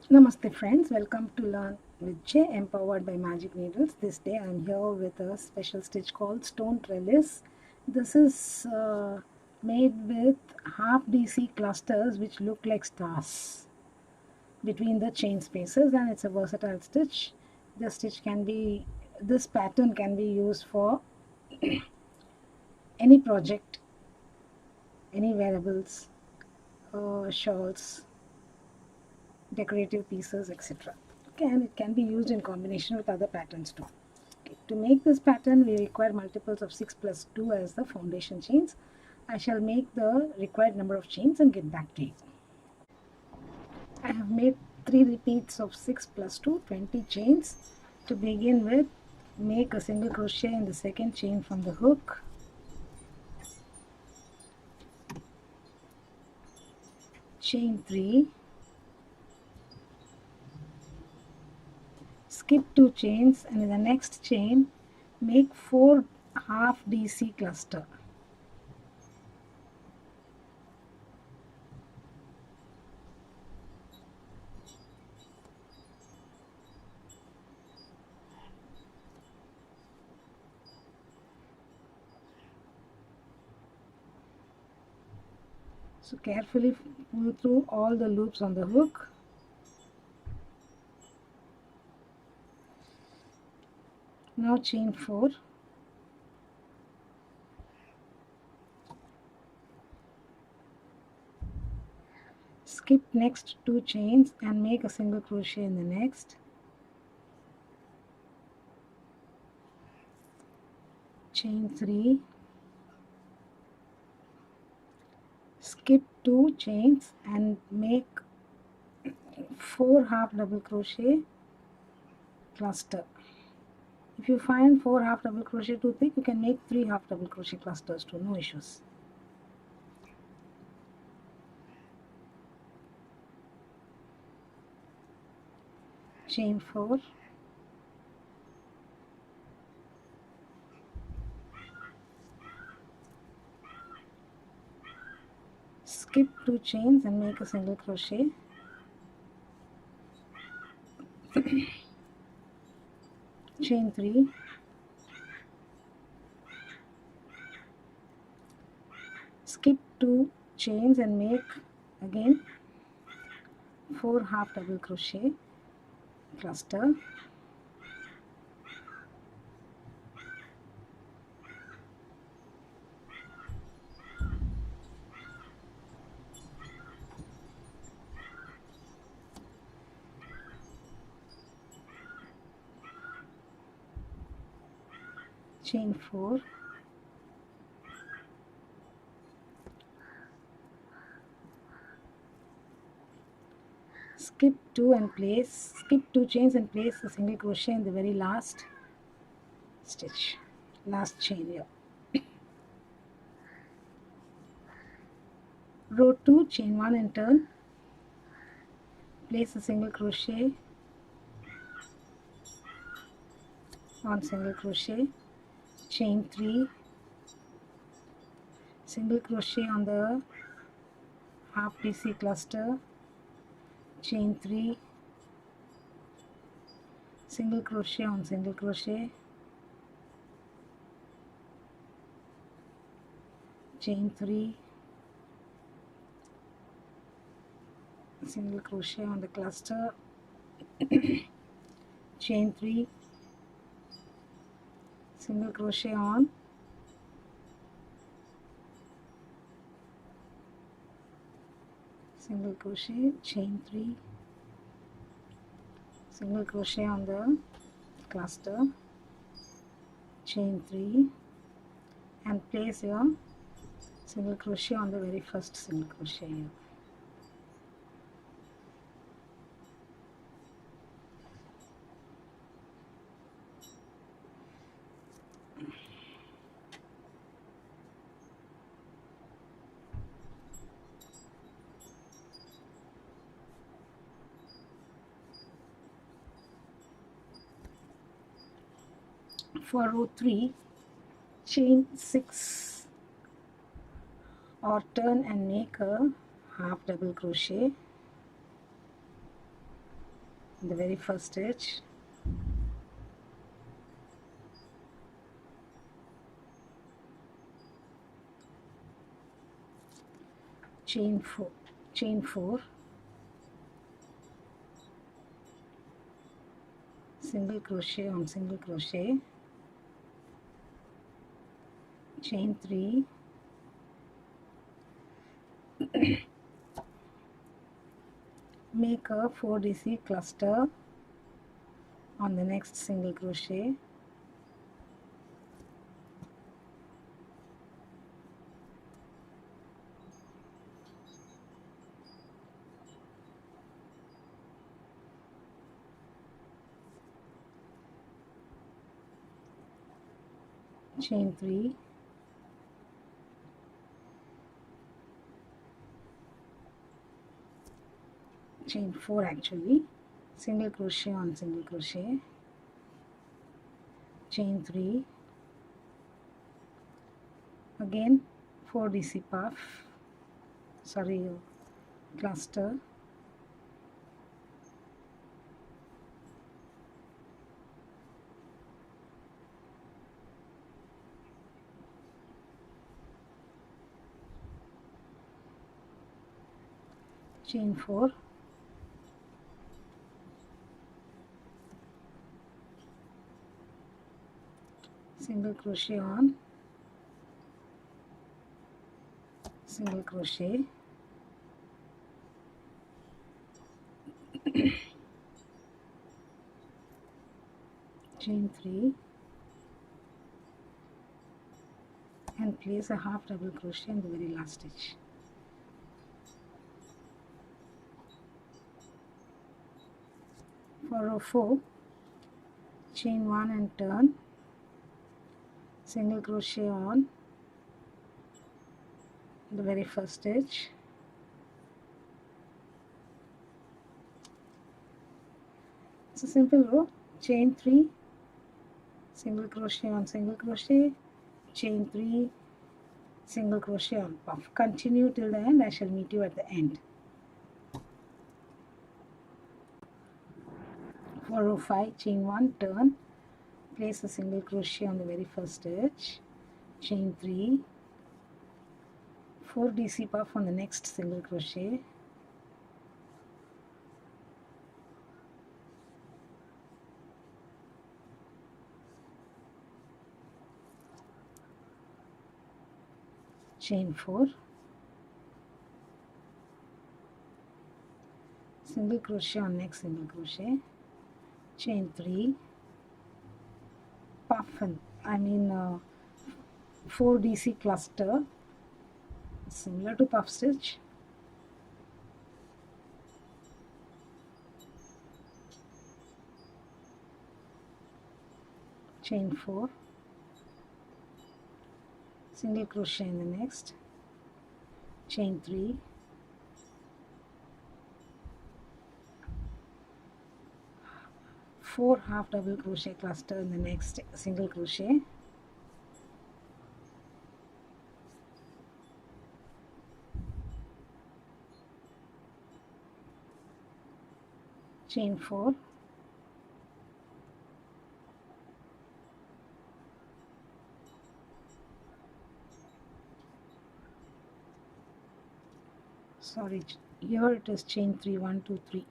Namaste friends, welcome to Learn with J, empowered by Magic Needles. This day I am here with a special stitch called Stone Trellis. This is made with half DC clusters which look like stars between the chain spaces, and it's a versatile stitch. This pattern can be used for any project, any wearables, shawls, decorative pieces, etc. Okay, and it can be used in combination with other patterns too. Okay, to make this pattern, we require multiples of 6 plus 2 as the foundation chains. I shall make the required number of chains and get back to you. I have made 3 repeats of 6 plus 2, 20 chains. To begin with, make a single crochet in the second chain from the hook. Chain 3. Skip 2 chains, and in the next chain make 4 half DC cluster. So carefully pull through all the loops on the hook. Now chain 4. Skip next 2 chains and make a single crochet in the next. Chain 3. Skip 2 chains and make 4 half double crochet cluster. If you find 4 half double crochet too thick, you can make 3 half double crochet clusters too, no issues. Chain 4. Skip 2 chains and make a single crochet. Chain 3. Skip 2 chains and make again 4 half double crochet cluster. Chain 4. Skip 2 chains and place a single crochet in the very last stitch, last chain here. Row 2, chain 1 and turn, place a single crochet, 1 single crochet, chain 3, single crochet on the half DC cluster, chain 3, single crochet on single crochet, chain 3, single crochet on the cluster, chain 3, single crochet on single crochet, chain 3, single crochet on the cluster, chain 3, and place your single crochet on the very first single crochet here. For row 3, chain 6 or turn and make a half double crochet, in the very first stitch, chain 4, single crochet on single crochet, chain 3, make a 4DC cluster on the next single crochet, chain 3, chain 4 actually, single crochet on single crochet, chain 3, again 4DC puff, cluster, chain 4, single crochet on single crochet, chain 3, and place a half double crochet in the very last stitch. For row 4, chain 1 and turn, single crochet on the very first stitch, it's a simple row, chain 3, single crochet on single crochet, chain 3, single crochet on puff. Continue till the end. I shall meet you at the end. For row 5, chain 1, turn, place a single crochet on the very first stitch, chain 3, 4 DC puff on the next single crochet, chain 4, single crochet on next single crochet, chain 3, puff and 4 DC cluster, similar to puff stitch, chain 4, single crochet in the next, chain 3, four half double crochet cluster in the next single crochet, chain 4, here it is chain 3, 1 2 3,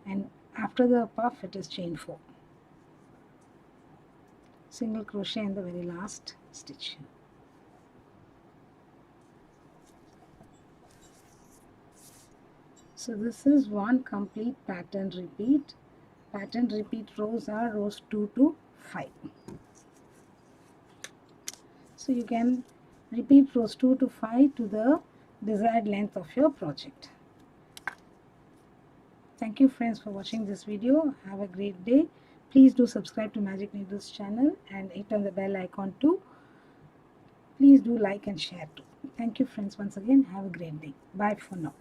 and after the puff it is chain 4, single crochet in the very last stitch. So this is one complete pattern repeat. Pattern repeat rows are rows 2 to 5. So you can repeat rows 2 to 5 to the desired length of your project. Thank you friends for watching this video. Have a great day. Please do subscribe to Magic Needles channel and hit on the bell icon too. Please do like and share too. Thank you friends once again. Have a great day. Bye for now.